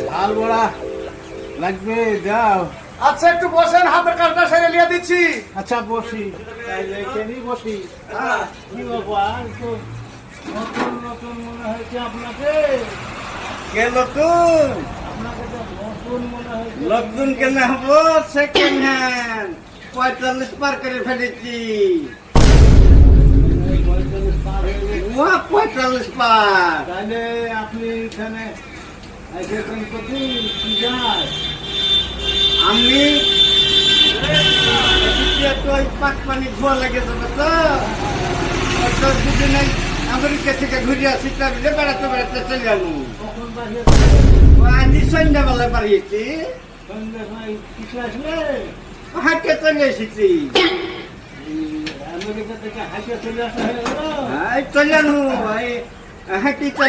ঝাল বড়া লাগবে, যাও। আচ্ছা একটু বসেন, হাতের কাজটা সেরে নিয়ে দিচ্ছি। আচ্ছা বসি, এখানে বসি। কি বাবা, তো নতুন নতুন মনে হয়েছে আপনাকে। কে নতুন? আপনাকে তো নতুন মনে হয়েছে। নতুন কেন হবো? সেকেন্ড হ্যান্ড 45 পার করে ফেলেছি। 45 পার হয়ে গেছে। 45 পার। তাহলে আপনি এখানে এসেছেন কোথায়? কি যায়? আমি তো ওই পাক পানি ধোয়া লাগে যাবে তো দুদিন আমেরিকা থেকে ঘুরে আসি, তাহলে বেড়াতে বেড়াতে চলে যাবো। কখন বাড়িয়ে আজ সন্ধ্যাবেলায় বাড়িয়েছি, সন্ধ্যে সময় কিছু আসলে হাঁটে চলে এসেছি। আমেরিকা থেকে হাসে চলে আসা হয়ে গেল। চলে যাবো, হাঁটি চলে